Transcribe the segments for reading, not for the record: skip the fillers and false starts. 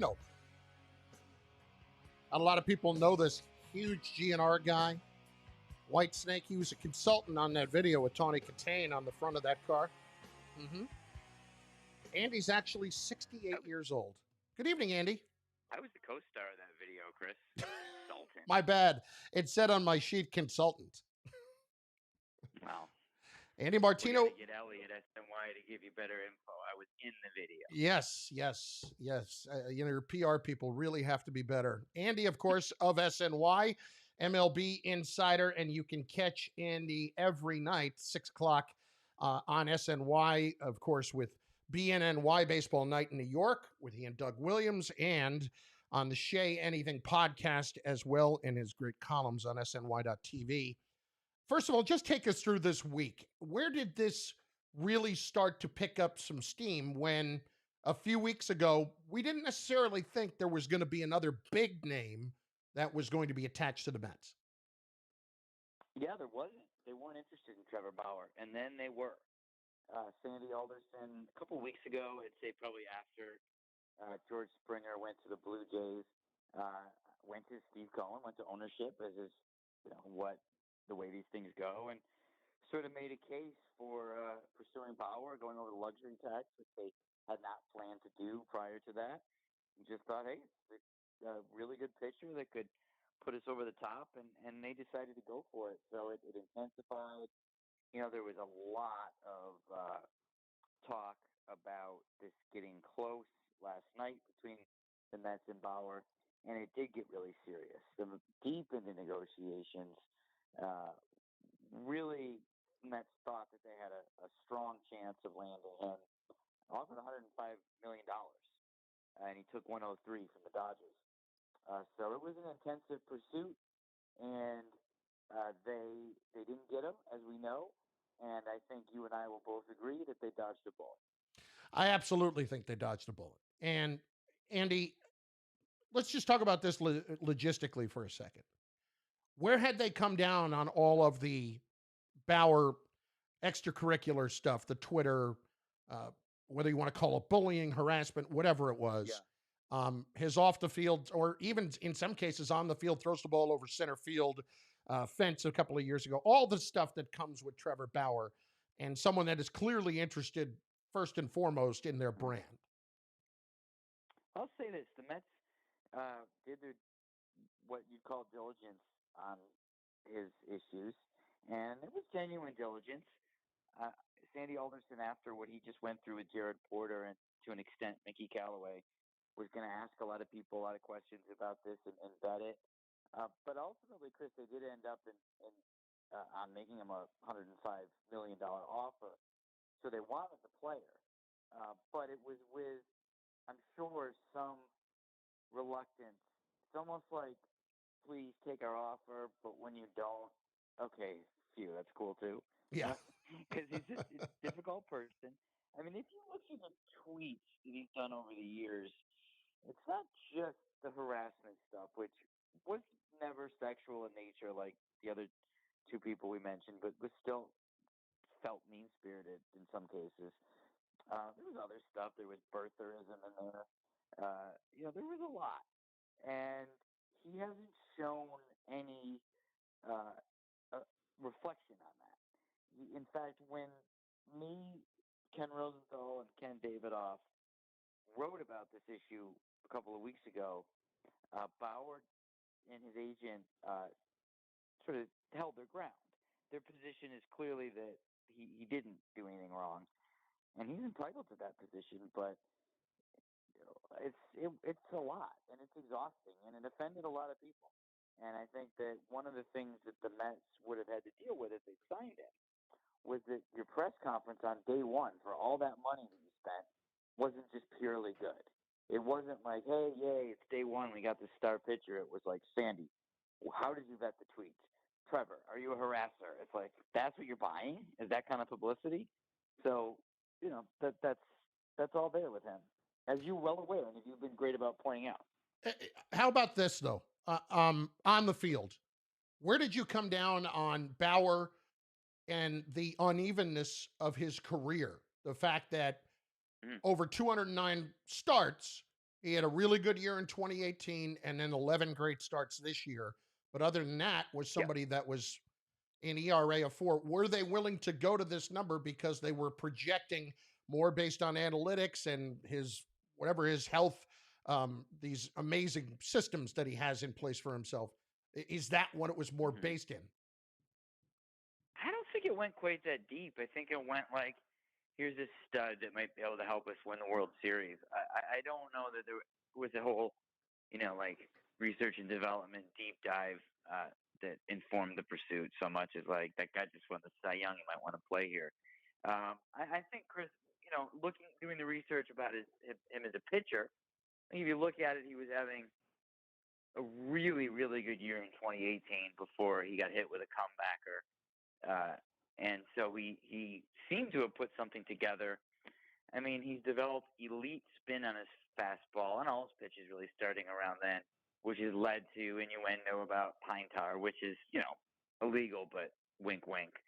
No, a lot of people know this huge GNR guy, White Snake. He was a consultant on that video with Tawny Katane on the front of that car. Mm-hmm. Andy's actually 68 years old. Good evening, Andy. I was the co-star of that video, Chris. Consultant. My bad. It said on my sheet consultant. Wow. Andy We're Martino. gonna get Ellie at SNY to give you better info. I was in the video. Yes. Your PR people really have to be better. Andy, of course, of SNY, MLB Insider, and you can catch Andy every night, 6 o'clock on SNY, of course, with BNNY Baseball Night in New York with he and Doug Williams, and on the Shea Anything podcast as well in his great columns on SNY.TV. First of all, just take us through this week. Where did this really start to pick up some steam when a few weeks ago we didn't necessarily think there was going to be another big name that was going to be attached to the Mets? Yeah, there wasn't. They weren't interested in Trevor Bauer, and then they were. Sandy Alderson, a couple of weeks ago, I'd say probably after George Springer went to the Blue Jays, went to Steve Cohen, went to ownership as is, the way these things go, and sort of made a case for pursuing Bauer, going over the luxury tax, which they had not planned to do prior to that. And just thought, hey, it's a really good pitcher that could put us over the top, and they decided to go for it. So it intensified. There was a lot of talk about this getting close last night between the Mets and Bauer, and it did get really serious. Deep into negotiations, really, Mets thought that they had a strong chance of landing him. Offered $105 million, and he took 103 from the Dodgers. So it was an intensive pursuit, and they didn't get him, as we know. And I think you and I will both agree that they dodged a bullet. I absolutely think they dodged a bullet. And Andy, let's just talk about this logistically for a second. Where had they come down on all of the Bauer extracurricular stuff, the Twitter, whether you want to call it bullying, harassment, whatever it was, his off the field, or even in some cases on the field, throws the ball over center field fence a couple of years ago, all the stuff that comes with Trevor Bauer and someone that is clearly interested first and foremost in their brand. I'll say this. The Mets did what you'd call diligence on his issues, and it was genuine diligence. Sandy Alderson, after what he just went through with Jared Porter and to an extent Mickey Callaway, was going to ask a lot of people a lot of questions about this and vet it. But ultimately, Chris, they did end up on making him a $105 million offer. So they wanted the player. But it was with, I'm sure, some reluctance. It's almost like, please take our offer, but when you don't, okay, phew, that's cool too. Yeah. Because he's just a difficult person. I mean, if you look at the tweets that he's done over the years, it's not just the harassment stuff, which was never sexual in nature like the other two people we mentioned, but was still felt mean-spirited in some cases. There was other stuff. There was birtherism in there. There was a lot. And he hasn't shown any reflection on that. In fact, when me, Ken Rosenthal, and Ken Davidoff wrote about this issue a couple of weeks ago, Bauer and his agent sort of held their ground. Their position is clearly that he didn't do anything wrong, and he's entitled to that position. But it's a lot, and it's exhausting, and it offended a lot of people. And I think that one of the things that the Mets would have had to deal with if they signed him was that your press conference on day one for all that money that you spent wasn't just purely good. It wasn't like, hey, yay, it's day one, we got the star pitcher. It was like, Sandy, how did you vet the tweets? Trevor, are you a harasser? It's like, that's what you're buying? Is that kind of publicity? So, that's all there with him, as you're well aware, and you've been great about pointing out. How about this, though? On the field, where did you come down on Bauer and the unevenness of his career? The fact that over 209 starts, He had a really good year in 2018 and then 11 great starts this year. But other than that, was Yep. somebody that was an ERA of 4. Were they willing to go to this number because they were projecting more based on analytics and his whatever his health, these amazing systems that he has in place for himself? Is that what it was more Hmm. based in? I don't think it went quite that deep. I think it went like, here's this stud that might be able to help us win the World Series. I don't know that there was a whole, like research and development deep dive that informed the pursuit so much as like that guy just won the Cy Young. He might want to play here. I think Chris, doing the research about him as a pitcher. I think if you look at it, he was having a really, really good year in 2018 before he got hit with a comebacker. And so he seemed to have put something together. I mean, he's developed elite spin on his fastball and all his pitches really starting around then, which has led to innuendo about pine tar, which is, illegal, but wink, wink.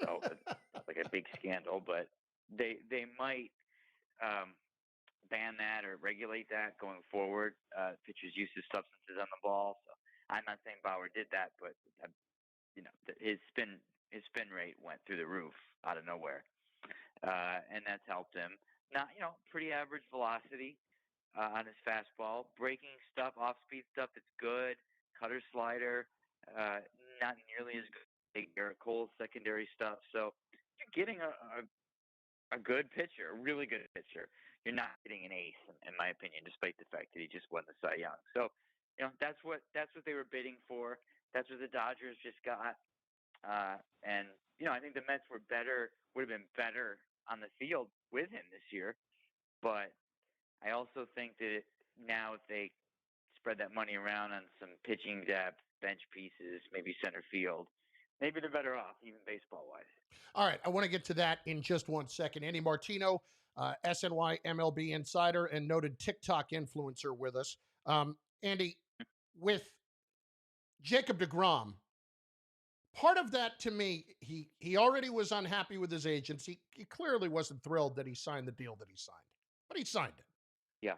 So it's not like a big scandal, but they might ban that or regulate that going forward. Pitchers' use of substances on the ball. So I'm not saying Bauer did that, but his spin rate went through the roof out of nowhere, and that's helped him. Now, pretty average velocity on his fastball, breaking stuff, off-speed stuff that's good, cutter slider, not nearly as good as Garrett Cole's secondary stuff. So you're getting a good pitcher, a really good pitcher. You're not getting an ace, in my opinion, despite the fact that he just won the Cy Young. So, that's what they were bidding for. That's what the Dodgers just got. And I think the Mets would have been better on the field with him this year. But I also think that now if they spread that money around on some pitching depth, bench pieces, maybe center field, maybe they're better off, even baseball wise. All right, I want to get to that in just 1 second. Andy Martino, SNY MLB insider and noted TikTok influencer with us. Andy, with Jacob DeGrom, part of that to me, he already was unhappy with his agents. He clearly wasn't thrilled that he signed the deal that he signed, but he signed it. Yeah.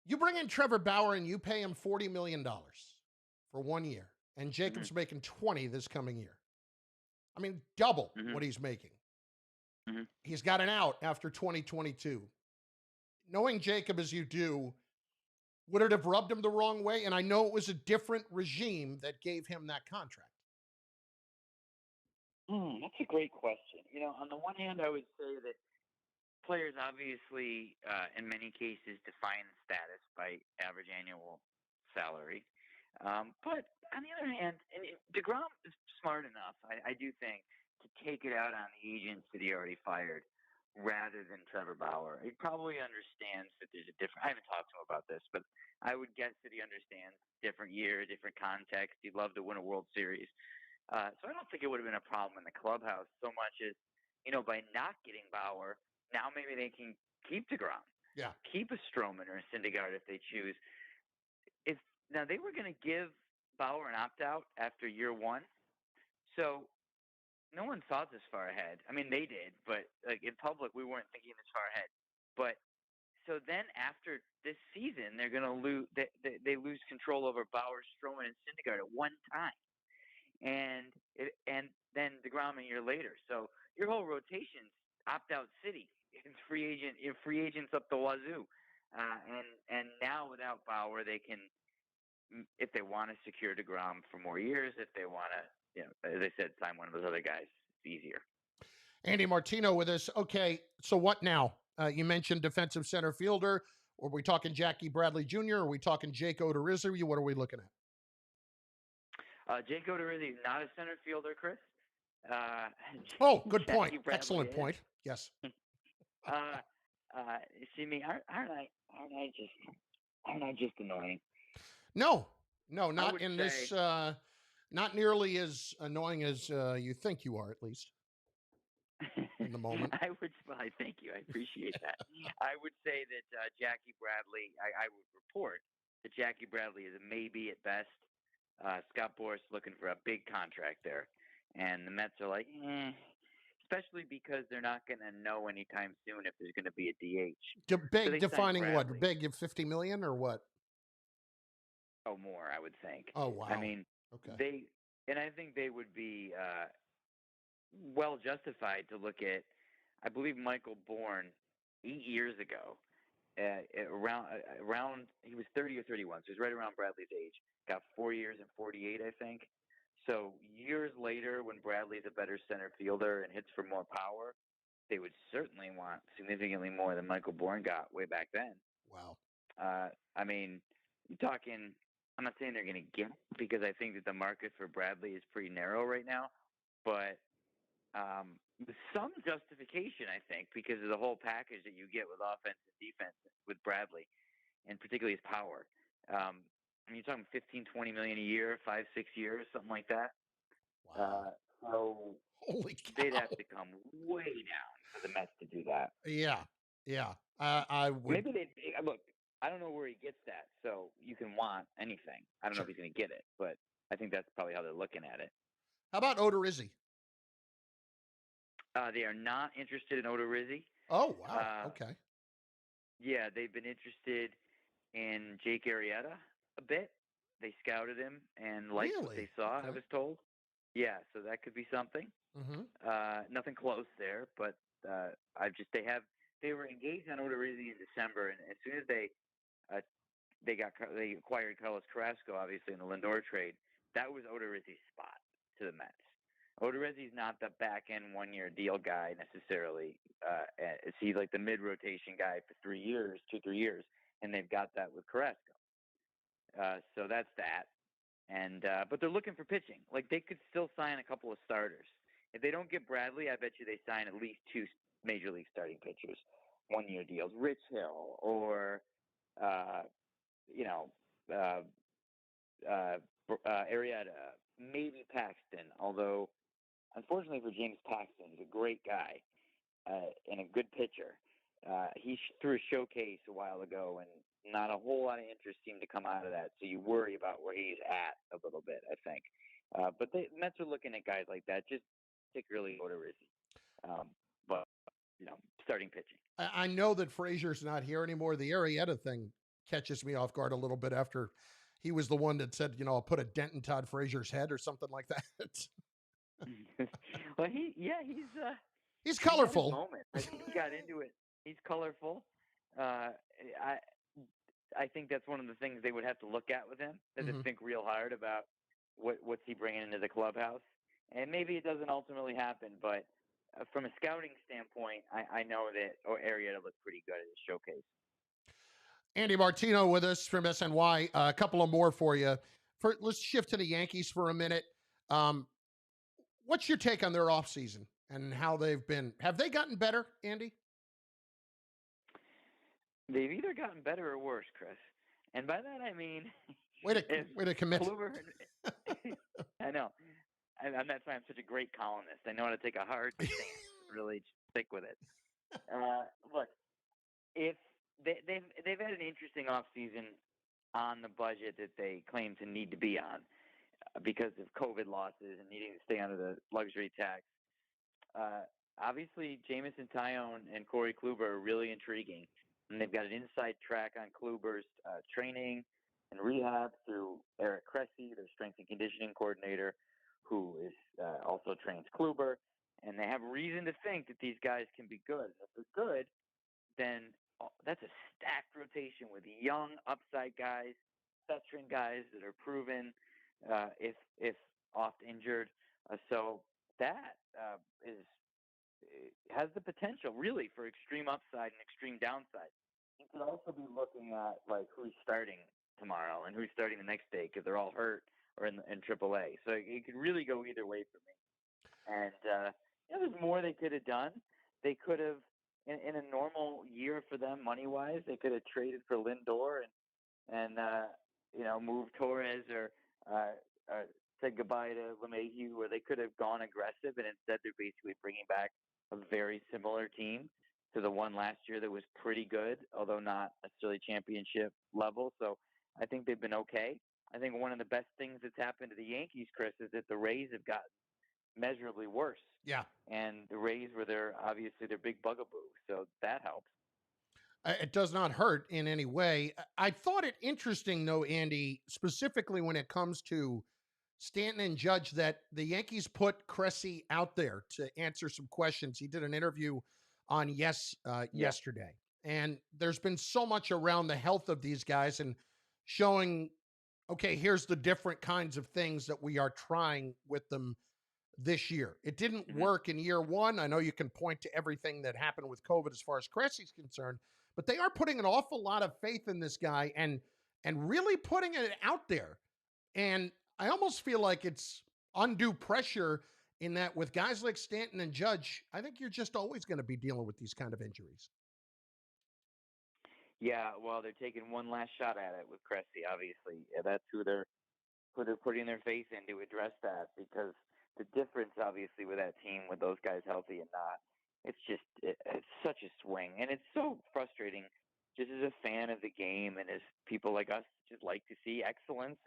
You bring in Trevor Bauer and you pay him $40 million for 1 year, and Jacob's Mm-hmm. making 20 this coming year. I mean, double Mm-hmm. what he's making. Mm-hmm. He's got an out after 2022. Knowing Jacob as you do, would it have rubbed him the wrong way? And I know it was a different regime that gave him that contract. That's a great question. On the one hand, I would say that players obviously, in many cases, define status by average annual salary. But on the other hand, and DeGrom is smart enough, I do think, to take it out on the agents that he already fired rather than Trevor Bauer. He probably understands that there's a different. I haven't talked to him about this, but I would guess that he understands different year, different context. He'd love to win a World Series. So I don't think it would have been a problem in the clubhouse so much as, by not getting Bauer, now maybe they can keep DeGrom, Yeah. keep a Stroman or a Syndergaard if they choose. If now they were going to give Bauer an opt out after year one, so no one thought this far ahead. I mean, they did, but like in public, we weren't thinking this far ahead. But so then after this season, they're going to lose. They lose control over Bauer, Stroman, and Syndergaard at one time, and then DeGrom a year later. So your whole rotation's opt out city. It's free agents up the wazoo. And now without Bauer, they can, if they want to secure DeGrom for more years, if they want to, as I said, sign one of those other guys, it's easier. Andy Martino with us. Okay, so what now? You mentioned defensive center fielder. Are we talking Jackie Bradley Jr.? Are we talking Jake Odorizzi? What are we looking at? Jake Odorizzi, not a center fielder, Chris. Oh, good Jackie point. Bradley Excellent is. point. Yes. See me? Aren't I just annoying? No, not in this. Not nearly as annoying as you think you are, at least in the moment. I thank you. I appreciate that. I would say that Jackie Bradley. I would report that Jackie Bradley is a maybe at best. Scott Boras looking for a big contract there, and the Mets are like, especially because they're not going to know anytime soon if there's going to be a DH. So Big they signed defining what? Bradley. Big, 50 million or what? Oh, more, I would think. Oh, I wow. mean, Okay. and I think they would be well justified to look at. I believe Michael Bourne 8 years ago, around he was 30 or 31, so he's right around Bradley's age. Got 4 years and 48, I think. So years later, when Bradley's a better center fielder and hits for more power, they would certainly want significantly more than Michael Bourne got way back then. Wow. I mean, you're talking. I'm not saying they're going to get it because I think that the market for Bradley is pretty narrow right now, but with some justification, I think, because of the whole package that you get with offense and defense with Bradley, and particularly his power. I mean, you're talking 15, 20 million a year, 5, 6 years, something like that. Wow. So Holy they'd cow. have to come way down for the Mets to do that. Yeah. Yeah. I would. Maybe they look. I don't know where he gets that, so you can want anything. I don't know if Sure. he's going to get it, but I think that's probably how they're looking at it. How about Odorizzi? They are not interested in Odorizzi. Oh, wow. Uh, Okay. yeah, they've been interested in Jake Arrieta a bit. They scouted him and liked what they Really? saw, I Okay. was told. Yeah, so that could be something. Mm-hmm. Nothing close there, but they were engaged on Odorizzi in December, and as soon as uh, they acquired Carlos Carrasco, obviously in the Lindor trade, that was Odorizzi's spot to the Mets. Odorizzi's not the back end 1 year deal guy necessarily. Is he like the mid rotation guy for 3 years, 2 3 years, and they've got that with Carrasco. So that's that. And but they're looking for pitching. Like they could still sign a couple of starters. If they don't get Bradley, I bet you they sign at least two major league starting pitchers, 1 year deals. Rich Hill or uh, you know uh, Arrieta, maybe Paxton. Although unfortunately for James Paxton, he's a great guy and a good pitcher. He threw a showcase a while ago, and not a whole lot of interest seemed to come out of that. So you worry about where he's at a little bit, I think. But the Mets are looking at guys like that, just particularly Odorizzi. But starting pitching. I know that Frazier's not here anymore. The Arrieta thing catches me off guard a little bit after he was the one that said, I'll put a dent in Todd Frazier's head or something like that. Well, He's he had his colorful. moment. I think he got into it. He's colorful. I think that's one of the things they would have to look at with him. They have to think real hard about what's he bringing into the clubhouse, and maybe it doesn't ultimately happen. But from a scouting standpoint, I know that Arrieta looked pretty good at his showcase. Andy Martino with us from SNY. A couple of more for you. Let's shift to the Yankees for a minute. What's your take on their offseason and how they've been? Have they gotten better, Andy? They've either gotten better or worse, Chris. And by that I mean, way to commit. Kluber, I know. And that's why I'm such a great columnist. I know how to take a hard stance and really stick with it. Look, if they've had an interesting offseason on the budget that they claim to need to be on because of COVID losses and needing to stay under the luxury tax. Obviously, Jamison Tyone and Corey Kluber are really intriguing. And they've got an inside track on Kluber's training and rehab through Eric Cressy, their strength and conditioning coordinator, who is also trains Kluber. And they have reason to think that these guys can be good. If they're good, then that's a stacked rotation with young upside guys, veteran guys that are proven if oft injured. So that has the potential really for extreme upside and extreme downside. You could also be looking at like who's starting tomorrow and who's starting the next day because they're all hurt or in AAA. So it could really go either way for me. And there's more they could have done. They could have, in a normal year for them, money wise, they could have traded for Lindor and moved Torres or said goodbye to LeMahieu, or they could have gone aggressive, and instead they're basically bringing back a very similar team to the one last year that was pretty good, although not necessarily championship level. So I think they've been okay. I think one of the best things that's happened to the Yankees, Chris, is that the Rays have gotten measurably worse. Yeah. And the Rays were obviously their big bugaboo, so that helps. It does not hurt in any way. I thought it interesting, though, Andy, specifically when it comes to Stanton and Judge, that the Yankees put Cressy out there to answer some questions. He did an interview on Yeah. yesterday, and there's been so much around the health of these guys and showing, okay, here's the different kinds of things that we are trying with them this year. It didn't Hmm. work in year one. I know you can point to everything that happened with COVID as far as Cressy's concerned, but they are putting an awful lot of faith in this guy and really putting it out there. And I almost feel like it's undue pressure in that with guys like Stanton and Judge, I think you're just always going to be dealing with these kind of injuries. Yeah, well, they're taking one last shot at it with Cressy. Obviously, yeah, that's who they're putting their faith in to address that, because the difference, obviously, with that team, with those guys healthy and not, it's such a swing, and it's so frustrating. Just as a fan of the game, and as people like us just like to see excellence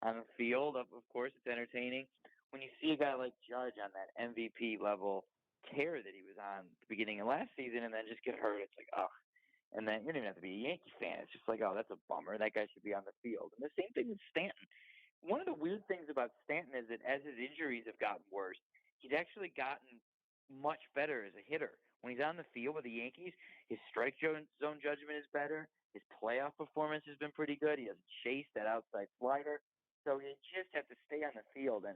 on the field, of course, it's entertaining. When you see a guy like Judge on that MVP level tear that he was on at the beginning of last season, and then just get hurt, it's like, oh. And then you don't even have to be a Yankee fan. It's just like, oh, that's a bummer. That guy should be on the field. And the same thing with Stanton. One of the weird things about Stanton is that as his injuries have gotten worse, he's actually gotten much better as a hitter. When he's on the field with the Yankees, his strike zone judgment is better. His playoff performance has been pretty good. He doesn't chase that outside slider. So you just have to stay on the field. And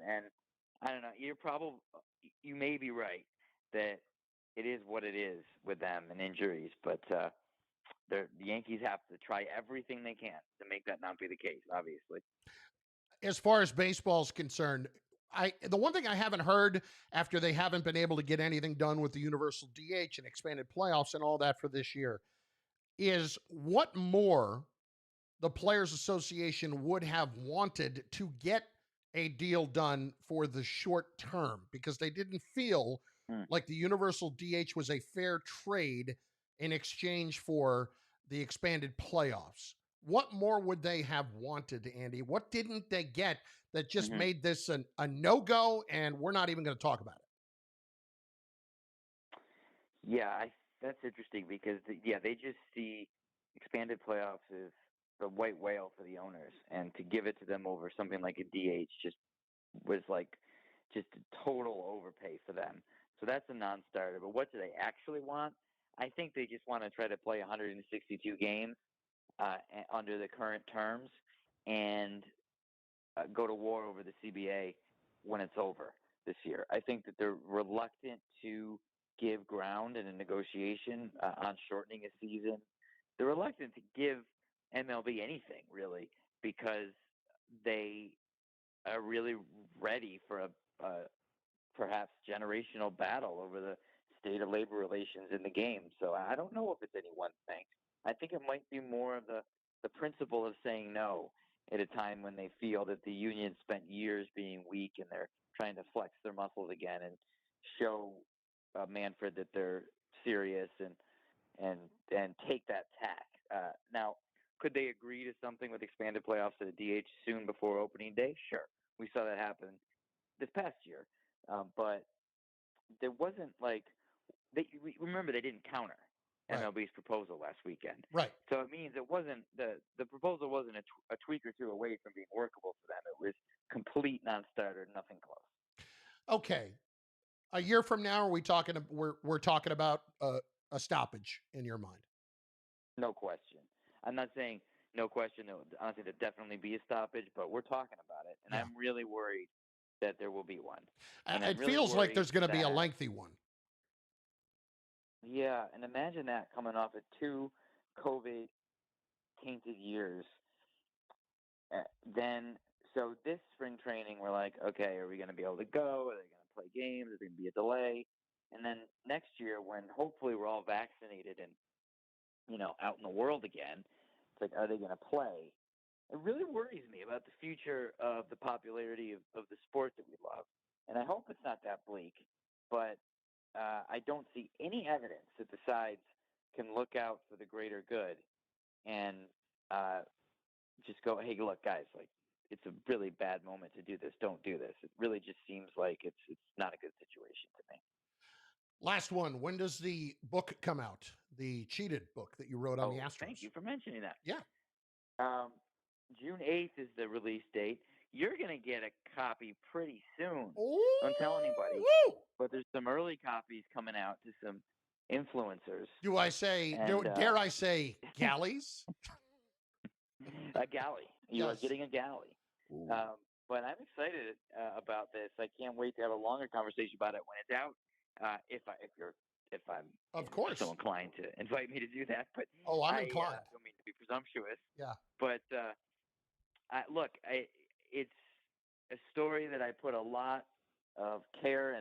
I don't know. You may be right that it is what it is with them and injuries, but the Yankees have to try everything they can to make that not be the case, obviously. As far as baseball is concerned, the one thing I haven't heard after they haven't been able to get anything done with the universal DH and expanded playoffs and all that for this year is what more the Players Association would have wanted to get a deal done for the short term because they didn't feel Hmm. like the universal DH was a fair trade in exchange for the expanded playoffs. What more would they have wanted, Andy? What didn't they get that just Hmm. made this a no go and we're not even going to talk about it? Yeah, that's interesting because they just see expanded playoffs as the white whale for the owners, and to give it to them over something like a DH just was like just a total overpay for them. So that's a non-starter. But what do they actually want? I think they just want to try to play 162 games under the current terms and go to war over the CBA when it's over this year. I think that they're reluctant to give ground in a negotiation on shortening a season. They're reluctant to give MLB anything really because they are really ready for a perhaps generational battle over the state of labor relations in the game. So I don't know if it's any one thing. I think it might be more of the principle of saying no at a time when they feel that the union spent years being weak and they're trying to flex their muscles again and show Manfred that they're serious and and take that tack. Now, could they agree to something with expanded playoffs at the DH soon before opening day? Sure, we saw that happen this past year, but there wasn't like remember they didn't counter Right. MLB's proposal last weekend. Right. So it means it wasn't the proposal wasn't a tweak or two away from being workable for them. It was complete non-starter, nothing close. Okay. A year from now, are we talking? We're talking about a stoppage in your mind. No question. I'm not saying no question. Honestly, there'll definitely be a stoppage, but we're talking about it, and Yeah. I'm really worried that there will be one, and I'm It really feels like worried there's going to be a that lengthy one. yeah, and imagine that coming off of two COVID tainted years. Then, so this spring training, we're like, okay, are we going to be able to go? Are they going to play games? Is there going to be a delay? And then next year, when hopefully we're all vaccinated and out in the world again, it's like, are they going to play? It really worries me about the future of the popularity of the sport that we love. And I hope it's not that bleak, but I don't see any evidence that the sides can look out for the greater good and uh, just go, hey, look, guys, like it's a really bad moment to do this. Don't do this. It really just seems like it's not a good situation to me. Last one. When does the book come out? The cheated book that you wrote on the Astros. Thank you for mentioning that. Yeah. June 8th is the release date. You're going to get a copy pretty soon. Ooh, Don't tell anybody. woo! But there's some early copies coming out to some influencers. Do I say, dare I say, galleys? A galley. You are Yes. getting a galley. But I'm excited about this. I can't wait to have a longer conversation about it when it's out. If I'm Of course so inclined to invite me to do that. But I'm inclined. I don't mean to be presumptuous. Yeah. But look, it's a story that I put a lot of care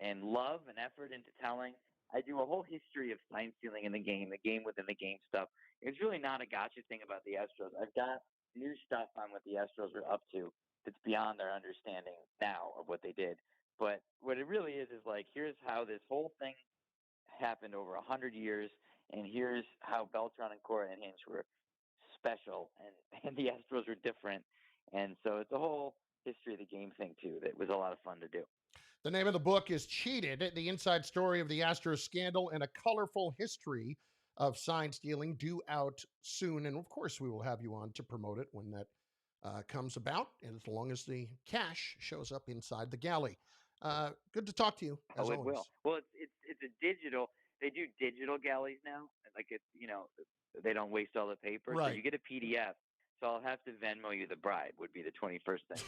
and love and effort into telling. I do a whole history of sign stealing in the game within the game stuff. It's really not a gotcha thing about the Astros. I've got new stuff on what the Astros are up to that's beyond their understanding now of what they did. But what it really is like, here's how this whole thing happened over 100 years, and here's how Beltran and Cora and Hinch were special, and the Astros were different. And so it's a whole history of the game thing, too, that was a lot of fun to do. The name of the book is Cheated, the inside story of the Astros scandal and a colorful history of sign stealing, due out soon. And of course, we will have you on to promote it when that comes about, and as long as the cash shows up inside the galley. Good to talk to you. As it always. will. Well, it's a digital. They do digital galleys now. Like they don't waste all the paper. Right. So you get a PDF. So I'll have to Venmo you the bribe. Would be the 21st thing.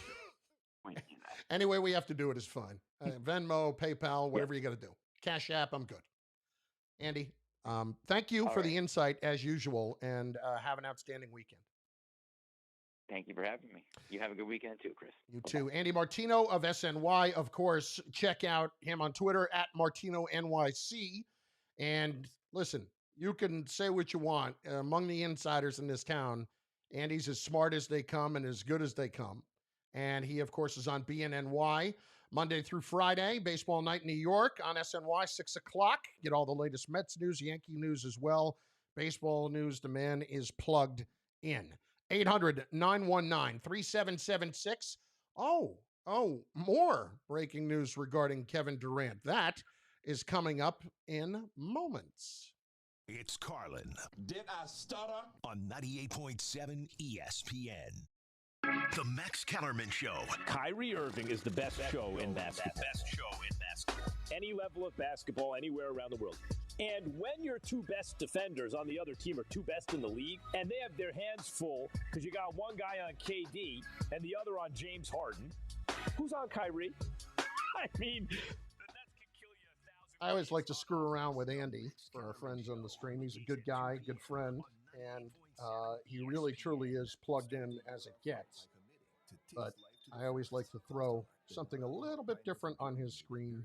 Any way we have to do it is fine. Venmo, PayPal, whatever you got to do. Cash App, I'm good. Andy, thank you for the insight as usual, and have an outstanding weekend. Thank you for having me. You have a good weekend too, Chris. You too. Andy Martino of SNY, of course. Check out him on Twitter at MartinoNYC. And listen, you can say what you want. Among the insiders in this town, Andy's as smart as they come and as good as they come. And he, of course, is on BNNY Monday through Friday. Baseball Night in New York on SNY, 6 o'clock. Get all the latest Mets news, Yankee news as well. Baseball news, the man is plugged in. 800-919-3776. Oh, more breaking news regarding Kevin Durant. That is coming up in moments. It's Carlin. Did I stutter? On 98.7 ESPN. The Max Kellerman Show. Kyrie Irving is the best show in basketball. Best show in basketball. Any level of basketball, anywhere around the world. And when your two best defenders on the other team are two best in the league, and they have their hands full because you got one guy on KD and the other on James Harden, who's on Kyrie? I mean, the Nets can kill you 1,000. I always like to screw around with Andy for our friends on the stream. He's a good guy, good friend, and he really, truly is plugged in as it gets. But I always like to throw something a little bit different on his screen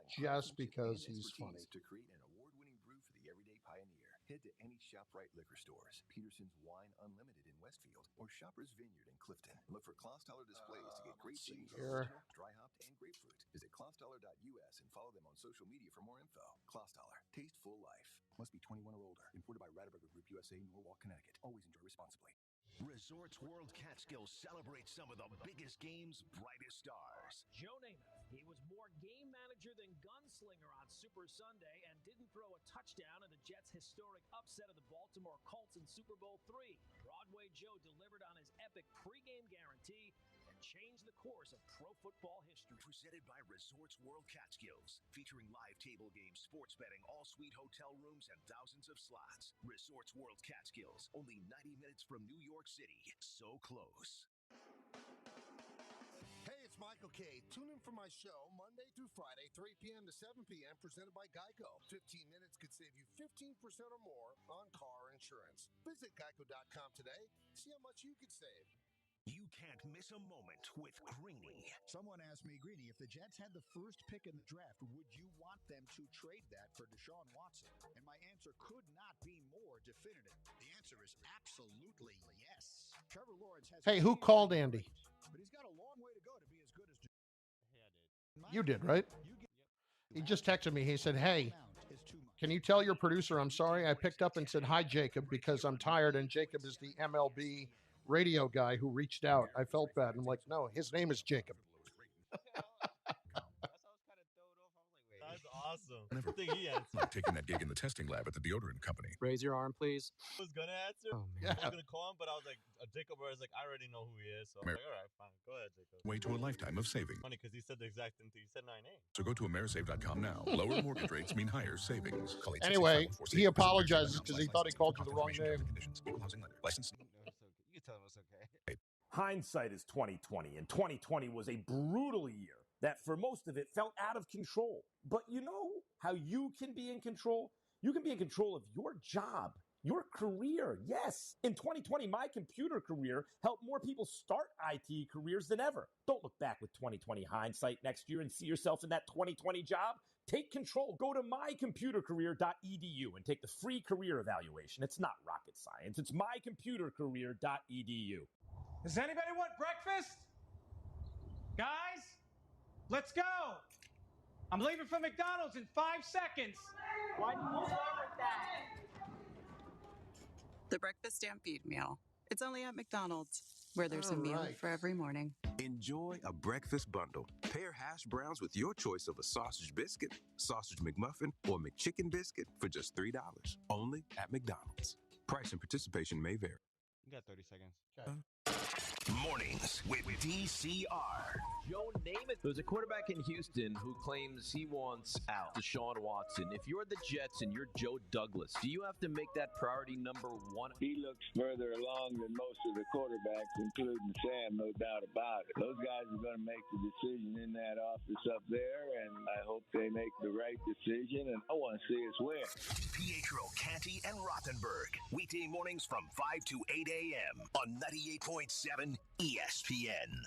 just because he's funny. To create an award-winning brew for the everyday pioneer. Head to any ShopRite liquor stores, Peterson's Wine Unlimited in Westfield, or Shoppers Vineyard in Clifton. Look for Klossdollar displays to get great things original, dry hopped, and grapefruit. Visit klossdollar.us and follow them on social media for more info. Klossdollar, taste full life. Must be 21 or older. Imported by Radaburger Group USA, Norwalk, Connecticut. Always enjoy responsibly. Resorts World Catskills celebrates some of the biggest games, brightest stars. Joe Namath, he was more game manager than gunslinger on Super Sunday and didn't throw a touchdown in the Jets' historic upset of the Baltimore Colts in Super Bowl III. Broadway Joe delivered on his epic pregame guarantee and changed the course of pro football history. Presented by Resorts World Catskills, featuring live table games, sports betting, all-suite hotel rooms, and thousands of slots. Resorts World Catskills, only 90 minutes from New York City. So close. Hey, it's Michael K. Tune in for my show Monday through Friday, 3 p.m. to 7 p.m., presented by Geico. 15 minutes could save you 15% or more on car insurance. Visit geico.com today. See how much you could save. You can't miss a moment with Greeny. Someone asked me, Greeny, if the Jets had the first pick in the draft, would you want them to trade that for Deshaun Watson? And my answer could not be more definitive. The answer is absolutely yes. Trevor Lawrence has... Hey, who called Andy? But he's got a long way to go to be as good as... You did, right? He just texted me. He said, hey, can you tell your producer I'm sorry I picked up and said hi, Jacob, because I'm tired, and Jacob is the MLB radio guy who reached out. I felt bad. I'm like, no, his name is Jacob. That's awesome. I think he answered. Not taking that gig in the testing lab at the deodorant company. Raise your arm, please. I was going to answer. Oh, I man. was going to call him, but I was like, Jacob was like, I already know who he is. So I was like, all right, fine. Go ahead, Jacob. Way to a lifetime of saving. Funny because he said the exact thing. He said 9A. So go to Amerisave.com now. Lower mortgage rates mean higher savings. Call Anyway, 866-514-SAVE. he apologizes because he thought he called you the wrong name. Equal housing lender. License. You can tell him it's okay. Hindsight is 2020, and 2020 was a brutal year that for most of it felt out of control. But you know how you can be in control? You can be in control of your job, your career. Yes. In 2020, my computer career helped more people start IT careers than ever. Don't look back with 2020 hindsight next year and see yourself in that 2020 job. Take control. Go to mycomputercareer.edu and take the free career evaluation. It's not rocket science. It's mycomputercareer.edu. Does anybody want breakfast? Guys, let's go. I'm leaving for McDonald's in 5 seconds. Why do you start with that? The Breakfast Stampede meal. It's only at McDonald's, where there's a meal for every morning. Enjoy a breakfast bundle. Pair hash browns with your choice of a sausage biscuit, sausage McMuffin, or McChicken biscuit for just $3. Only at McDonald's. Price and participation may vary. You got 30 seconds. Okay. Mornings with DCR. Joe Namath. There's a quarterback in Houston who claims he wants out. Deshaun Watson. If you're the Jets and you're Joe Douglas, do you have to make that priority number one? He looks further along than most of the quarterbacks, including Sam, no doubt about it. Those guys are going to make the decision in that office up there, and I hope they make the right decision, and I want to see us win. Pietro, Canty, and Rothenberg. Weekday mornings from 5 to 8 a.m. on 98.7 ESPN.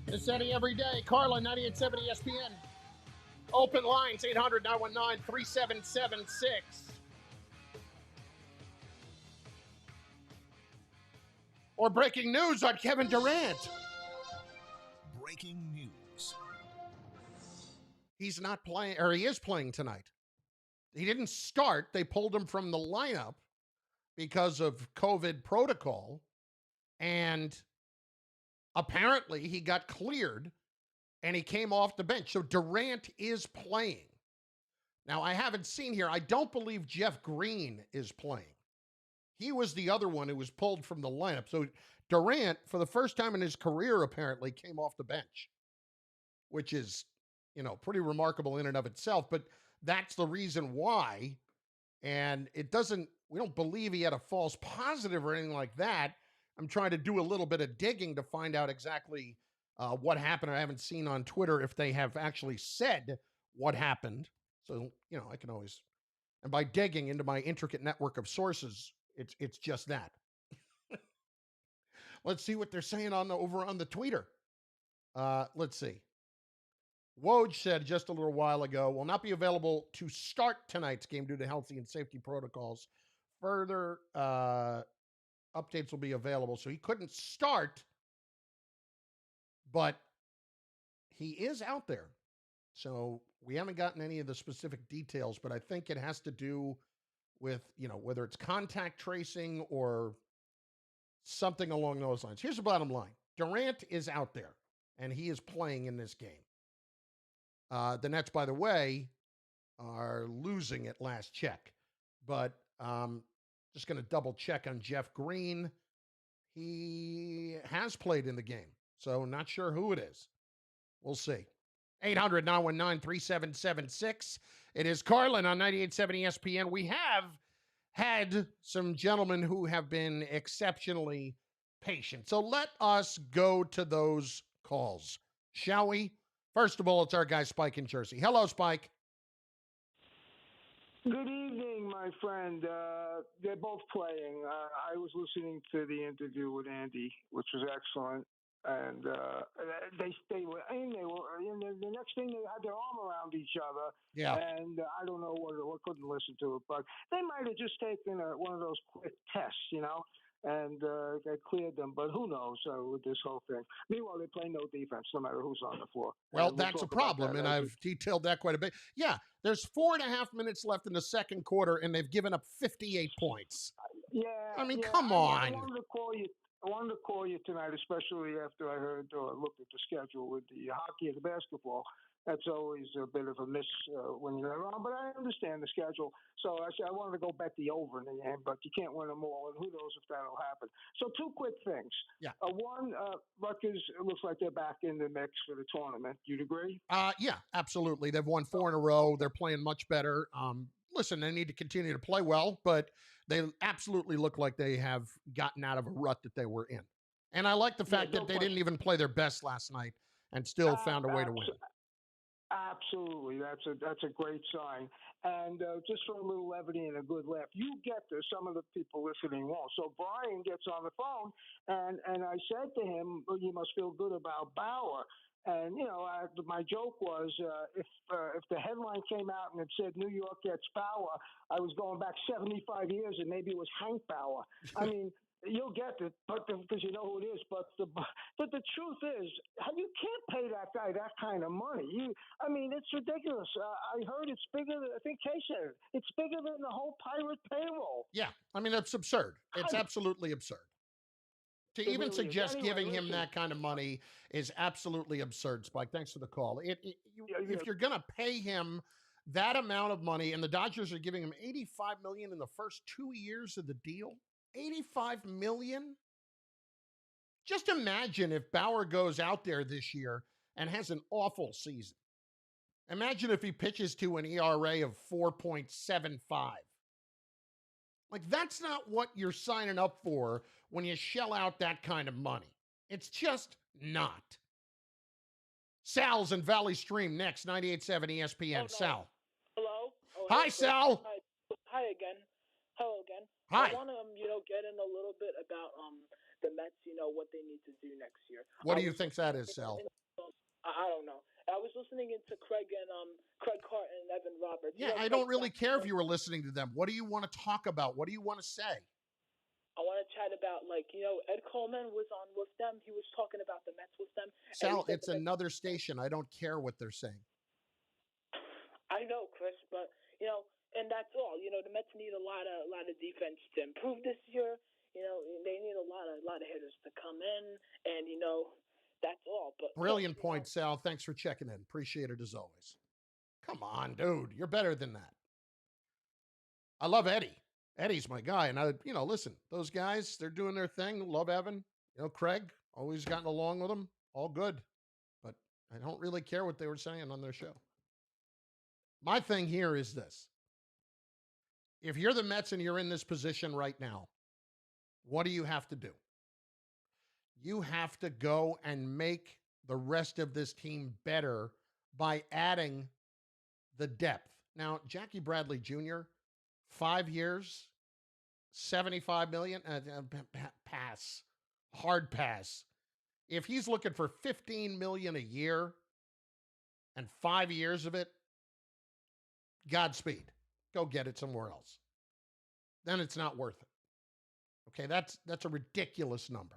It's Eddie every day. Carlin, 98.7 ESPN. Open lines, 800-919-3776. Or breaking news on Kevin Durant. Breaking news. He's not playing, or he is playing tonight. He didn't start. They pulled him from the lineup because of COVID protocol. And apparently he got cleared and he came off the bench. So Durant is playing. Now, I haven't seen here. I don't believe Jeff Green is playing. He was the other one who was pulled from the lineup. So Durant, for the first time in his career, apparently came off the bench, which is, pretty remarkable in and of itself. But that's the reason why. And we don't believe he had a false positive or anything like that. I'm trying to do a little bit of digging to find out exactly what happened. I haven't seen on Twitter if they have actually said what happened. So, I can always, and by digging into my intricate network of sources, it's just that. Let's see what they're saying over on the Twitter. Let's see. Woj said just a little while ago, will not be available to start tonight's game due to healthy and safety protocols. Further updates will be available. So he couldn't start, but he is out there. So we haven't gotten any of the specific details, but I think it has to do with, whether it's contact tracing or something along those lines. Here's the bottom line. Durant is out there, and he is playing in this game. The Nets, by the way, are losing at last check. But just going to double check on Jeff Green. He has played in the game, so not sure who it is. We'll see. 800-919-3776. It is Carlin on 98.7 ESPN. We have had some gentlemen who have been exceptionally patient. So let us go to those calls, shall we? First of all, it's our guy Spike in Jersey. Hello, Spike. Good evening, my my friend. They're both playing. I was listening to the interview with Andy, which was excellent. And they were in. They were in. The next thing, they had their arm around each other. Yeah. And I don't know what couldn't listen to it, but they might have just taken one of those quick tests, and they cleared them. But who knows with this whole thing? Meanwhile, they play no defense, no matter who's on the floor. Well, And we'll that's a talk about problem, that and as I've detailed that quite a bit. Yeah, there's 4.5 minutes left in the second quarter, and they've given up 58 points. Yeah, I mean, yeah, come I on. wanted to call you. I wanted to call you tonight, especially after I heard or looked at the schedule with the hockey and the basketball. That's always a bit of a miss when you're not on, but I understand the schedule. So I said I wanted to go bet the over in the end, but you can't win them all, and who knows if that'll happen. So two quick things. Yeah. One, Rutgers, it looks like they're back in the mix for the tournament. You'd agree? Yeah, absolutely. They've won 4 in a row. They're playing much better. Listen, they need to continue to play well, but they absolutely look like they have gotten out of a rut that they were in. And I like the fact that they didn't even play their best last night and still found a way to win. Absolutely, that's a great sign. And just for a little levity and a good laugh, you get this. Some of the people listening won't. So Brian gets on the phone, and I said to him, well, "You must feel good about Bauer." And my joke was, if the headline came out and it said New York gets Bauer, I was going back 75 years, and maybe it was Hank Bauer. I mean. You'll get it, but because you know who it is. But the truth is, you can't pay that guy that kind of money. It's ridiculous. I heard it's bigger. I think Kay said it's bigger than the whole Pirate payroll. Yeah, I mean it's absurd. It's absolutely absurd. To even really suggest anyway, giving him that kind of money is absolutely absurd, Spike. Thanks for the call. If you're going to pay him that amount of money, and the Dodgers are giving him $85 million in the first 2 years of the deal. $85 million? Just imagine if Bauer goes out there this year and has an awful season. Imagine if he pitches to an ERA of 4.75. Like, that's not what you're signing up for when you shell out that kind of money. It's just not. Sal's in Valley Stream next, 98.7 ESPN. Oh, no. Sal. Hello? Oh, Hi, hey, Sal. Hi again. Hello again. Hi. I want to, get in a little bit about the Mets, what they need to do next year. What do you think that is, Sal? I don't know. I was listening into Craig Carlin and Evan Roberts. Yeah, I don't really care if you were listening to them. What do you want to talk about? What do you want to say? I want to chat about, Ed Coleman was on with them. He was talking about the Mets with them. Sal, it's another station. I don't care what they're saying. I know, Chris, but, and that's all. The Mets need a lot of defense to improve this year. They need a lot of hitters to come in, and that's all. But brilliant point, Sal. Thanks for checking in. Appreciate it as always. Come on, dude, you're better than that. I love Eddie. Eddie's my guy, and listen, those guys, they're doing their thing. Love Evan. Craig, always gotten along with them. All good, but I don't really care what they were saying on their show. My thing here is this. If you're the Mets and you're in this position right now, what do you have to do? You have to go and make the rest of this team better by adding the depth. Now, Jackie Bradley Jr., 5 years, $75 million, pass, hard pass. If he's looking for $15 million a year and 5 years of it, Godspeed. Go get it somewhere else. Then it's not worth it. Okay, that's a ridiculous number.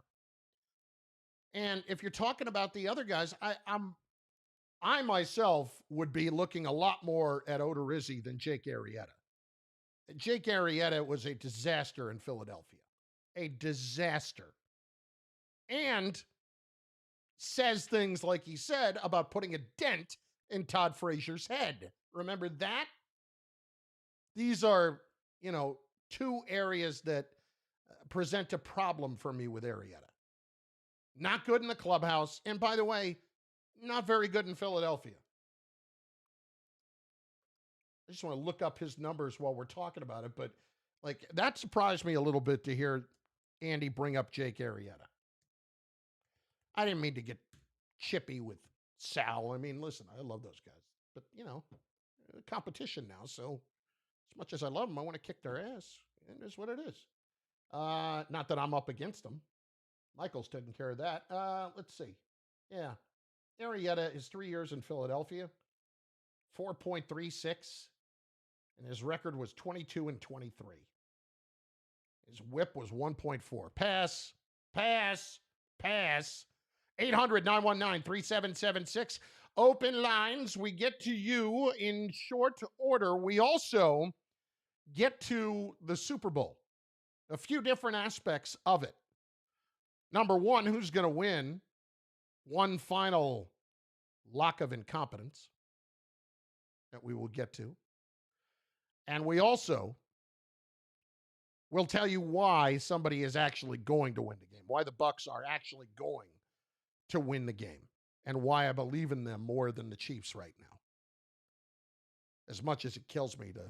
And if you're talking about the other guys, I myself would be looking a lot more at Odorizzi than Jake Arrieta. Jake Arrieta was a disaster in Philadelphia. A disaster. And says things like he said about putting a dent in Todd Frazier's head. Remember that? These are, two areas that present a problem for me with Arrieta. Not good in the clubhouse. And by the way, not very good in Philadelphia. I just want to look up his numbers while we're talking about it. But that surprised me a little bit to hear Andy bring up Jake Arrieta. I didn't mean to get chippy with Sal. I mean, listen, I love those guys. But, competition now. So As much as I love them, I want to kick their ass. And it's what it is. Not that I'm up against them. Michael's taking care of that. Let's see. Yeah. Arrieta is 3 years in Philadelphia, 4.36, and his record was 22-23. His whip was 1.4. Pass. 800-919-3776. Open lines. We get to you in short order. We also get to the Super Bowl. A few different aspects of it. Number one, who's going to win? One final lock of incompetence that we will get to. And we also will tell you why somebody is actually going to win the game, why the Bucs are actually going to win the game, and why I believe in them more than the Chiefs right now. As much as it kills me to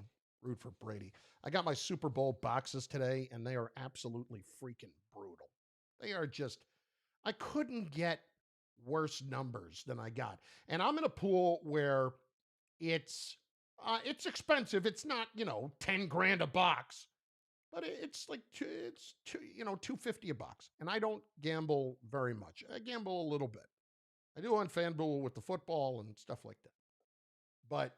root for Brady. I got my Super Bowl boxes today, and they are absolutely freaking brutal. They are just, I couldn't get worse numbers than I got. And I'm in a pool where it's expensive. It's not, $10,000 a box, but it's like $250 a box. And I don't gamble very much. I gamble a little bit. I do on FanDuel with the football and stuff like that, but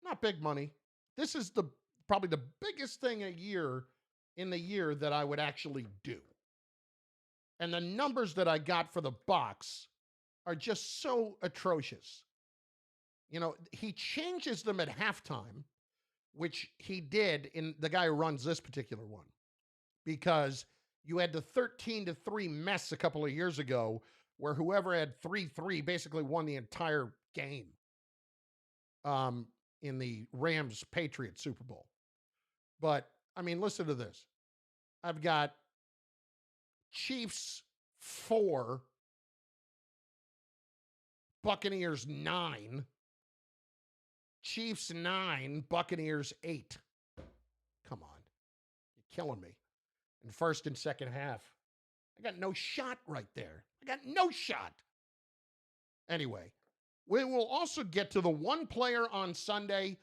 not big money. This is probably the biggest thing in the year that I would actually do. And the numbers that I got for the box are just so atrocious. He changes them at halftime, which he did in the guy who runs this particular one, because you had the 13-3 mess a couple of years ago where whoever had 3-3 basically won the entire game in the Rams-Patriots Super Bowl. But, listen to this. I've got Chiefs 4, Buccaneers 9, Chiefs 9, Buccaneers 8. Come on. You're killing me. In first and second half. I got no shot right there. I got no shot. Anyway, we will also get to the one player on Sunday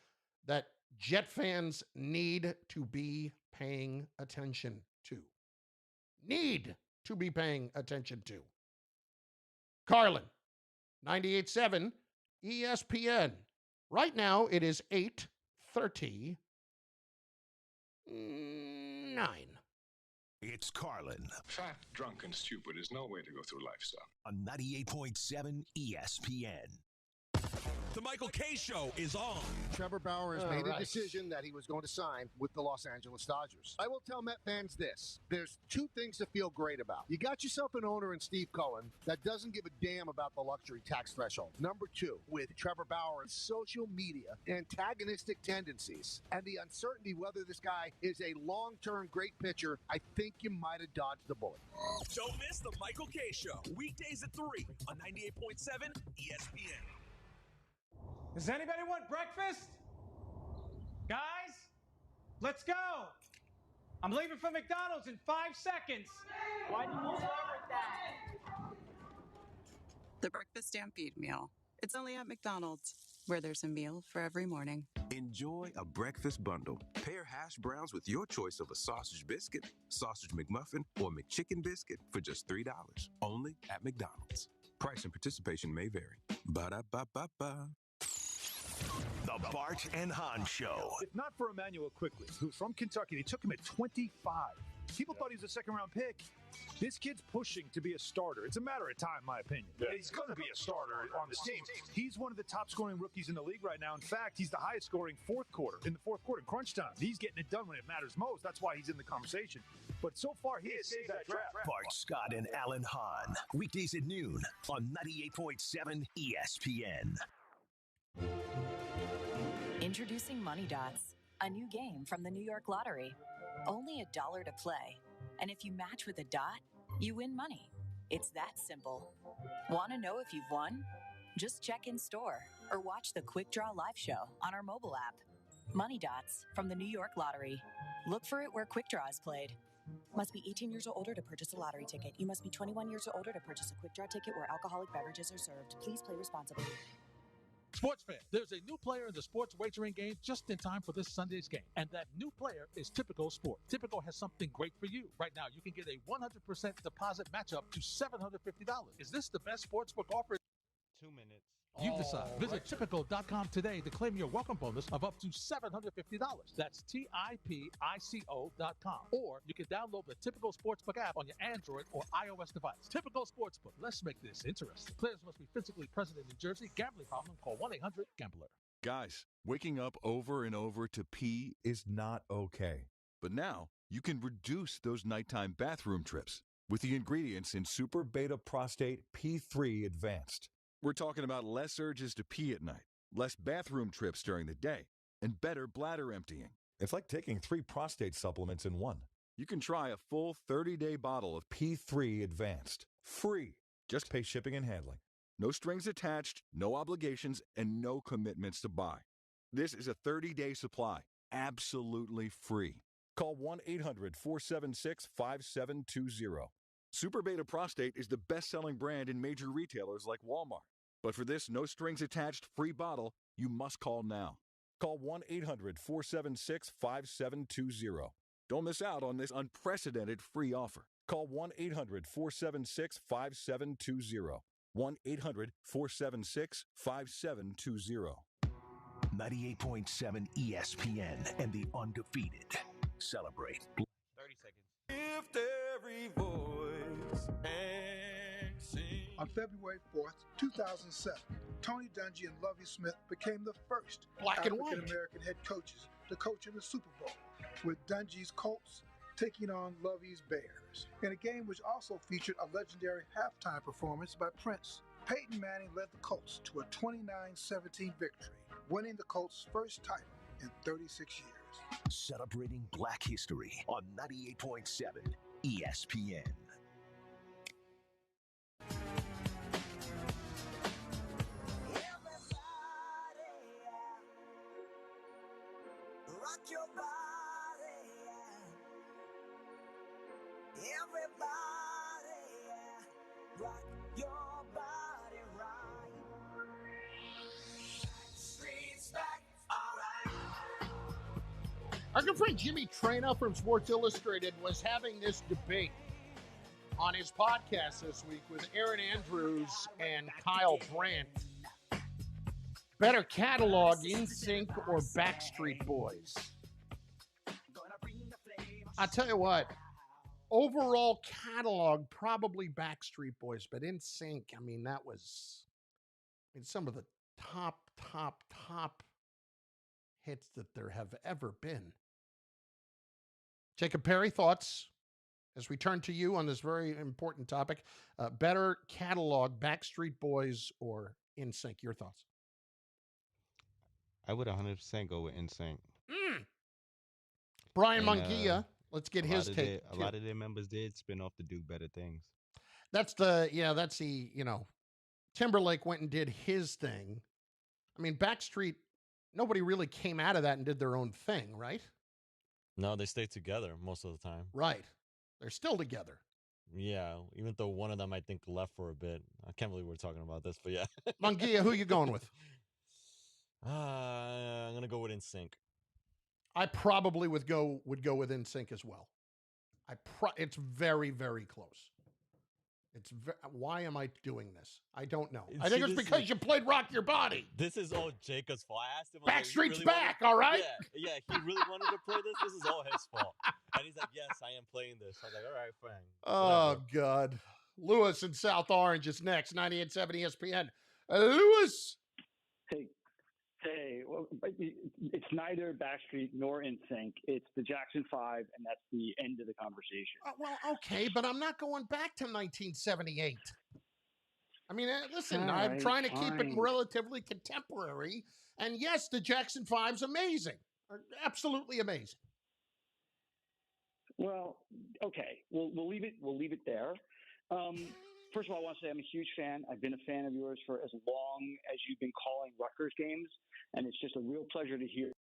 that Jet fans need to be paying attention to. Need to be paying attention to. Carlin, 98.7 ESPN. Right now, it is 8:39. It's Carlin. Fat, drunk, and stupid is no way to go through life, son. On 98.7 ESPN. The Michael K. Show is on. Trevor Bauer has made a decision that he was going to sign with the Los Angeles Dodgers. I will tell Met fans this. There's two things to feel great about. You got yourself an owner in Steve Cohen that doesn't give a damn about the luxury tax threshold. Number two, with Trevor Bauer's social media antagonistic tendencies and the uncertainty whether this guy is a long-term great pitcher, I think you might have dodged the bullet. Don't miss the Michael K. Show. Weekdays at 3 on 98.7 ESPN. Does anybody want breakfast? Guys, let's go. I'm leaving for McDonald's in 5 seconds. Why did you start with that? The Breakfast Stampede Meal. It's only at McDonald's, where there's a meal for every morning. Enjoy a breakfast bundle. Pair hash browns with your choice of a sausage biscuit, sausage McMuffin, or McChicken biscuit for just $3. Only at McDonald's. Price and participation may vary. Ba-da-ba-ba-ba. The Bart and Hahn Show. If not for Emmanuel Quickly, who's from Kentucky, they took him at 25. People thought he was a second-round pick. This kid's pushing to be a starter. It's a matter of time, in my opinion. Yeah. He's going to be a starter on this team. He's one of the top-scoring rookies in the league right now. In fact, he's the highest-scoring in the fourth quarter, in crunch time. He's getting it done when it matters most. That's why he's in the conversation. But so far, he has saved that draft. Bart Scott and Alan Hahn. Weekdays at noon on 98.7 ESPN. Introducing Money Dots, a new game from the New York Lottery. Only $1 to play. And if you match with a dot, you win money. It's that simple. Want to know if you've won? Just check in store or watch the Quick Draw live show on our mobile app. Money Dots from the New York Lottery. Look for it where Quick Draw is played. Must be 18 years or older to purchase a lottery ticket. You must be 21 years or older to purchase a Quick Draw ticket where alcoholic beverages are served. Please play responsibly. Sports fan, there's a new player in the sports wagering game just in time for this Sunday's game. And that new player is Typical Sport. Typical has something great for you. Right now, you can get a 100% deposit match up to $750. Is this the best sportsbook offer? 2 minutes. You decide. Visit Typical.com today to claim your welcome bonus of up to $750. That's TIPICO.com. Or you can download the Typical Sportsbook app on your Android or iOS device. Typical Sportsbook. Let's make this interesting. Players must be physically present in New Jersey. Gambling problem? Call 1-800-GAMBLER. Guys, waking up over and over to pee is not okay. But now, you can reduce those nighttime bathroom trips with the ingredients in Super Beta Prostate P3 Advanced. We're talking about less urges to pee at night, less bathroom trips during the day, and better bladder emptying. It's like taking 3 prostate supplements in one. You can try a full 30-day bottle of P3 Advanced. Free. Just pay shipping and handling. No strings attached, no obligations, and no commitments to buy. This is a 30-day supply, absolutely free. Call 1-800-476-5720. Super Beta Prostate is the best-selling brand in major retailers like Walmart. But for this no-strings-attached free bottle, you must call now. Call 1-800-476-5720. Don't miss out on this unprecedented free offer. Call 1-800-476-5720. 1-800-476-5720. 98.7 ESPN and the undefeated celebrate. 30 seconds. Lift every voice and sing. On February 4th, 2007, Tony Dungy and Lovie Smith became the first African-American head coaches to coach in the Super Bowl, with Dungy's Colts taking on Lovie's Bears, in a game which also featured a legendary halftime performance by Prince. Peyton Manning led the Colts to a 29-17 victory, winning the Colts' first title in 36 years. Celebrating Black history on 98.7 ESPN. Rock your body, everybody, rock your body right. Streets back, all right. Our good friend Jimmy Traina from Sports Illustrated was having this debate on his podcast this week with Aaron Andrews and Kyle Brandt. Better catalog NSYNC or Backstreet Boys? I'll tell you what, overall catalog, probably Backstreet Boys, but NSYNC, I mean, that was some of the top hits that there have ever been. Jacob Perry, thoughts as we turn to you on this very important topic? Better catalog, Backstreet Boys or NSYNC? Your thoughts? I would 100% go with NSYNC. Brian Munguia, let's get his take. A lot of their members did spin off to do better things. That's Timberlake went and did his thing. I mean, Backstreet, nobody really came out of that and did their own thing, right? No, they stayed together most of the time. Right. They're still together. Yeah, even though one of them, I think, left for a bit. I can't believe we're talking about this, but yeah. Munguia, who you going with? I'm going to go with NSYNC. I probably would go with NSYNC as well. It's very, very close. Why am I doing this? I don't know. I think it's because you played Rock Your Body. This is all Jacob's fault. I asked him. Backstreet's back, all right? Yeah, he really wanted to play this. This is all his fault. And he's like, yes, I am playing this. I was like, all right, fine. Oh, God. Lewis in South Orange is next, 98.7 ESPN. Lewis. Hey, well, it's neither Backstreet nor NSYNC. It's the Jackson 5, and that's the end of the conversation. Well, okay, but I'm not going back to 1978. I mean, listen, I'm trying to keep it relatively contemporary. And yes, the Jackson 5's amazing. Absolutely amazing. Well, okay. We'll leave it there. First of all, I want to say I'm a huge fan. I've been a fan of yours for as long as you've been calling Rutgers games, and it's just a real pleasure to hear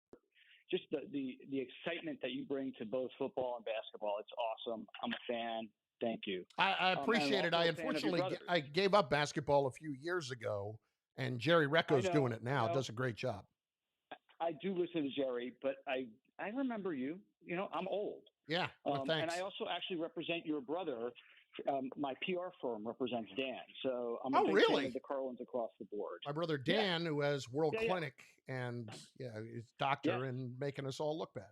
just the excitement that you bring to both football and basketball. It's awesome. I'm a fan. Thank you. I appreciate it. I unfortunately I gave up basketball a few years ago, And Jerry Recco's know, doing it now. I know. Does a great job. I do listen to Jerry, but I remember you. You know, I'm old. Yeah, well, and thanks. I also actually represent your brother. My PR firm represents Dan, so I'm a Oh, big really? fan of the Carlins across the board. My brother Dan, who has World Yeah, yeah. Clinic and is doctor and making us all look bad.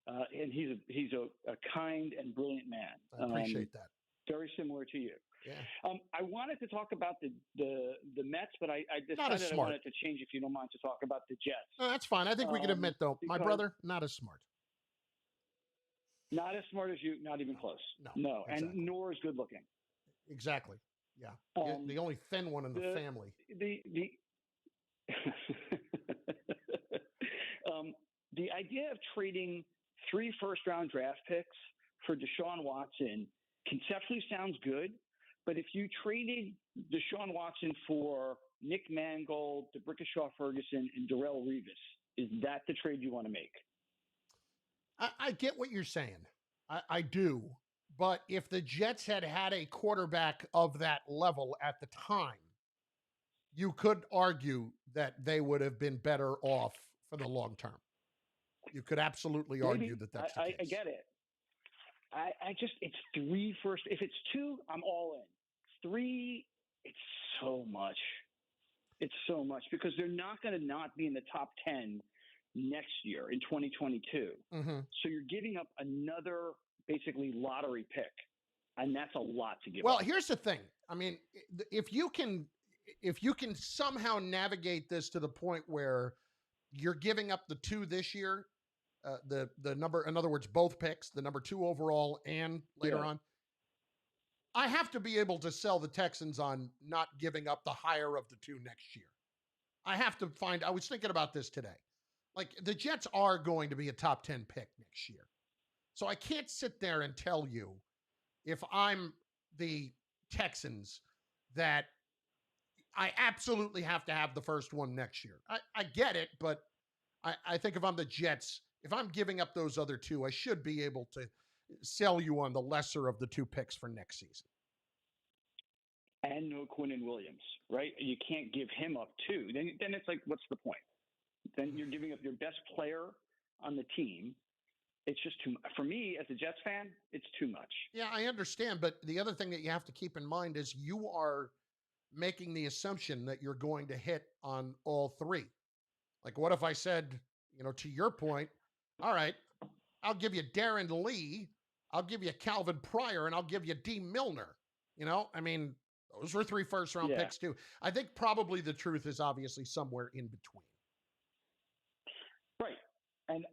And he's a kind and brilliant man. I appreciate that. Very similar to you. Yeah. I wanted to talk about the Mets, but I Not as decided I smart. wanted to change, if you don't mind, to talk about the Jets. No, that's fine. I think we can admit, though, my because- brother, not as smart. Not as smart as you, not even close. No, exactly. and nor as good looking. Exactly. Yeah. The only thin one in the family. The idea of trading 3 first-round draft picks for Deshaun Watson conceptually sounds good, but if you traded Deshaun Watson for Nick Mangold, DeBrickashaw Ferguson, and Darrelle Revis, is that the trade you want to make? I get what you're saying. I do. But if the Jets had had a quarterback of that level at the time, you could argue that they would have been better off for the long term. You could absolutely argue that that's the case. I get it. I just, it's 3 first. If it's 2, I'm all in. 3, it's so much. It's so much because they're not going to not be in the top 10 next year in 2022. Mm-hmm. So you're giving up another basically lottery pick, and that's a lot to give Well, up. here's the thing. I mean, if you can somehow navigate this to the point where you're giving up the 2 this year, the number, in other words, both picks, the number 2 overall and later on, I have to be able to sell the Texans on not giving up the higher of the 2 next year. I have to find, I was thinking about this today. Like, the Jets are going to be a top 10 pick next year. So I can't sit there and tell you, if I'm the Texans, that I absolutely have to have the first one next year. I get it, but I think if I'm the Jets, if I'm giving up those other 2, I should be able to sell you on the lesser of the 2 picks for next season. And no Quinnen Williams, right? You can't give him up too. Then it's like, what's the point? Then you're giving up your best player on the team. It's just too much. For me, as a Jets fan, it's too much. Yeah, I understand. But the other thing that you have to keep in mind is you are making the assumption that you're going to hit on all 3. Like, what if I said, to your point, all right, I'll give you Darren Lee, I'll give you Calvin Pryor, and I'll give you D. Milner. I mean, those were 3 first-round picks too. I think probably the truth is obviously somewhere in between. Right. And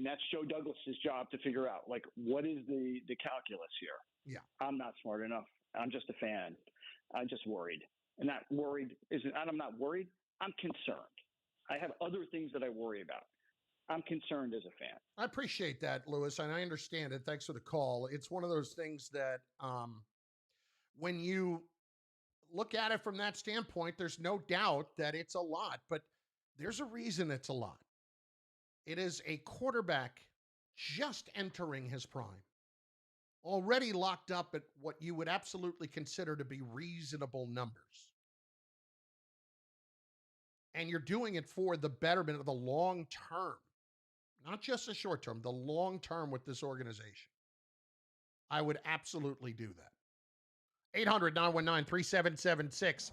that's Joe Douglas's job to figure out, like, what is the calculus here? Yeah. I'm not smart enough. I'm just a fan. I'm just worried. And that worried isn't, I'm not worried. I'm concerned. I have other things that I worry about. I'm concerned as a fan. I appreciate that, Lewis, and I understand it. Thanks for the call. It's one of those things that when you look at it from that standpoint, there's no doubt that it's a lot, but there's a reason it's a lot. It is a quarterback just entering his prime, already locked up at what you would absolutely consider to be reasonable numbers. And you're doing it for the betterment of the long term, not just the short term, the long term with this organization. I would absolutely do that. 800-919-3776.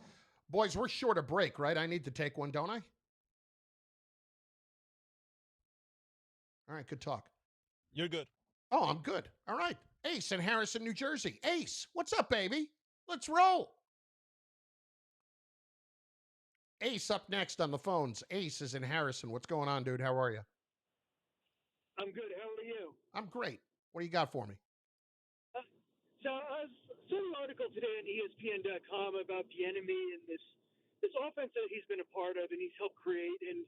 Boys, we're short of break, right? I need to take one, don't I? All right, good talk. You're good. Oh, I'm good. All right. Ace in Harrison, New Jersey. Ace, what's up, baby? Let's roll. Ace up next on the phones. Ace is in Harrison. What's going on, dude? How are you? I'm good. How are you? I'm great. What do you got for me? So I saw an article today on ESPN.com about the enemy and this offense that he's been a part of and he's helped create. And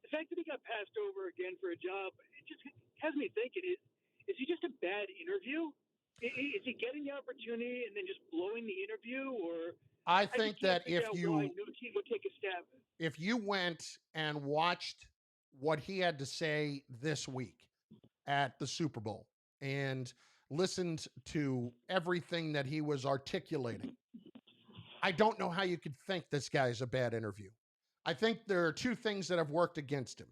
the fact that he got passed over again for a job, it just has me thinking, is he just a bad interview? Is he getting the opportunity and then just blowing the interview? Or I think that if no team would take a stab at it. If you went and watched what he had to say this week at the Super Bowl and listened to everything that he was articulating, I don't know how you could think this guy is a bad interview. I think there are two things that have worked against him.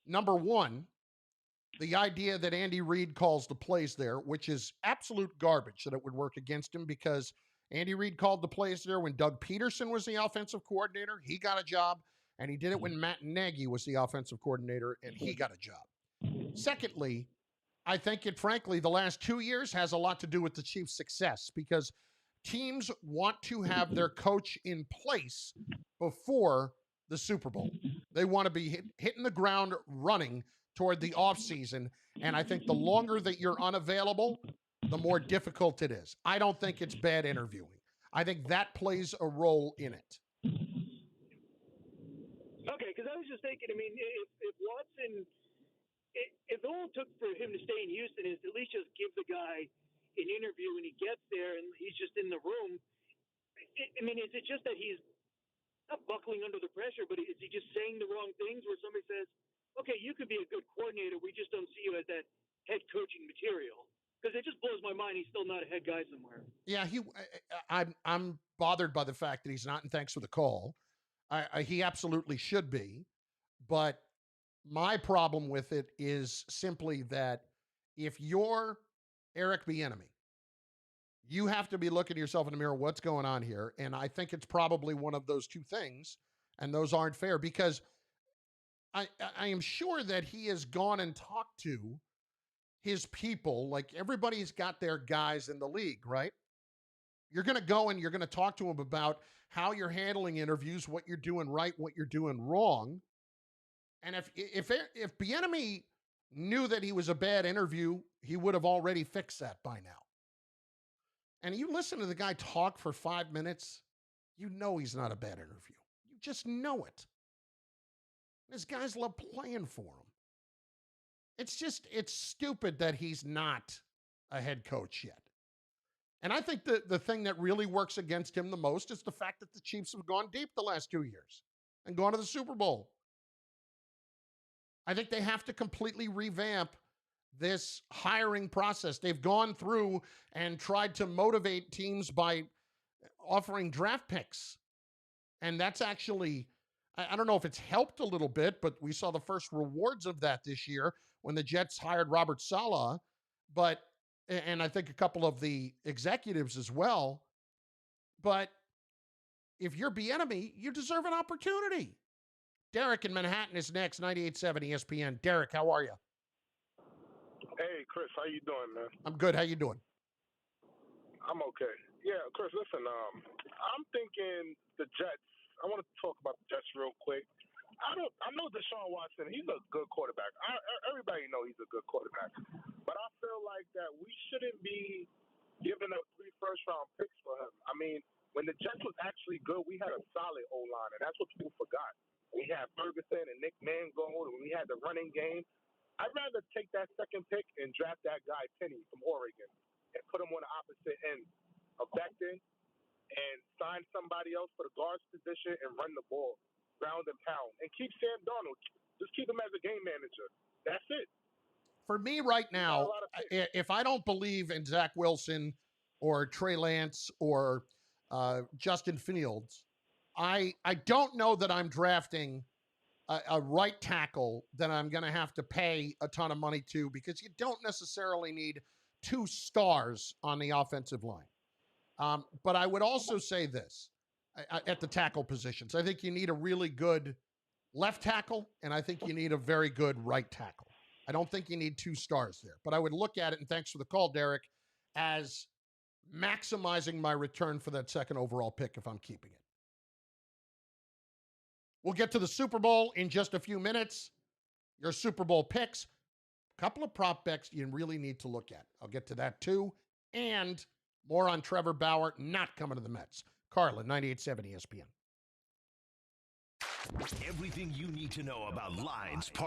Number one, the idea that Andy Reid calls the plays there, which is absolute garbage, that it would work against him because Andy Reid called the plays there when Doug Peterson was the offensive coordinator. He got a job, and he did it when Matt Nagy was the offensive coordinator, and he got a job. Secondly, I think it, frankly, the last 2 years has a lot to do with the Chiefs' success because teams want to have their coach in place before the Super Bowl. They want to be hitting the ground running toward the offseason, and I think the longer that you're unavailable, the more difficult it is. I don't think it's bad interviewing. I think that plays a role in it. Okay, because I was just thinking, I mean, if Watson, if all it took for him to stay in Houston is at least just give the guy an interview when he gets there and he's just in the room, I mean, is it just that he's not buckling under the pressure, but is he just saying the wrong things where somebody says, okay, you could be a good coordinator, we just don't see you as that head coaching material? Because it just blows my mind he's still not a head guy somewhere. Yeah, I'm bothered by the fact that he's not, and thanks for the call. He absolutely should be, but my problem with it is simply that if you're Eric Bieniemy, you have to be looking at yourself in the mirror, what's going on here? And I think it's probably one of those two things, and those aren't fair because I am sure that he has gone and talked to his people, like everybody's got their guys in the league, right? You're going to go and you're going to talk to them about how you're handling interviews, what you're doing right, what you're doing wrong. And if Bieniemy knew that he was a bad interview, he would have already fixed that by now. And you listen to the guy talk for 5 minutes, you know he's not a bad interview. You just know it. These guys love playing for him. It's stupid that he's not a head coach yet. And I think the thing that really works against him the most is the fact that the Chiefs have gone deep the last 2 years and gone to the Super Bowl. I think they have to completely revamp this hiring process. They've gone through and tried to motivate teams by offering draft picks. And that's actually, I don't know if it's helped a little bit, but we saw the first rewards of that this year when the Jets hired Robert Saleh, and I think a couple of the executives as well. But if you're Bieniemy, you deserve an opportunity. Derek in Manhattan is next, 98.7 ESPN. Derek, how are you? Hey, Chris, how you doing, man? I'm good. How you doing? I'm okay. Yeah, Chris, listen, I'm thinking the Jets. I want to talk about the Jets real quick. I know Deshaun Watson, he's a good quarterback. Everybody knows he's a good quarterback. But I feel like that we shouldn't be giving up 3 first-round picks for him. I mean, when the Jets was actually good, we had a solid O-line, and that's what people forgot. We had Ferguson and Nick Mangold, and we had the running game. I'd rather take that second pick and draft that guy, Penny, from Oregon, and put him on the opposite end of Becton and sign somebody else for the guards position and run the ball, ground and pound. And keep Sam Darnold. Just keep him as a game manager. That's it. For me right now, if I don't believe in Zach Wilson or Trey Lance or Justin Fields, I don't know that I'm drafting a right tackle that I'm going to have to pay a ton of money to because you don't necessarily need 2 stars on the offensive line. But I would also say this at the tackle positions. I think you need a really good left tackle, and I think you need a very good right tackle. I don't think you need 2 stars there. But I would look at it, and thanks for the call, Derek, as maximizing my return for that second overall pick if I'm keeping it. We'll get to the Super Bowl in just a few minutes. Your Super Bowl picks. A couple of prop bets you really need to look at. I'll get to that too. And more on Trevor Bauer not coming to the Mets. Carlin, 98.7 ESPN. Everything you need to know about lines,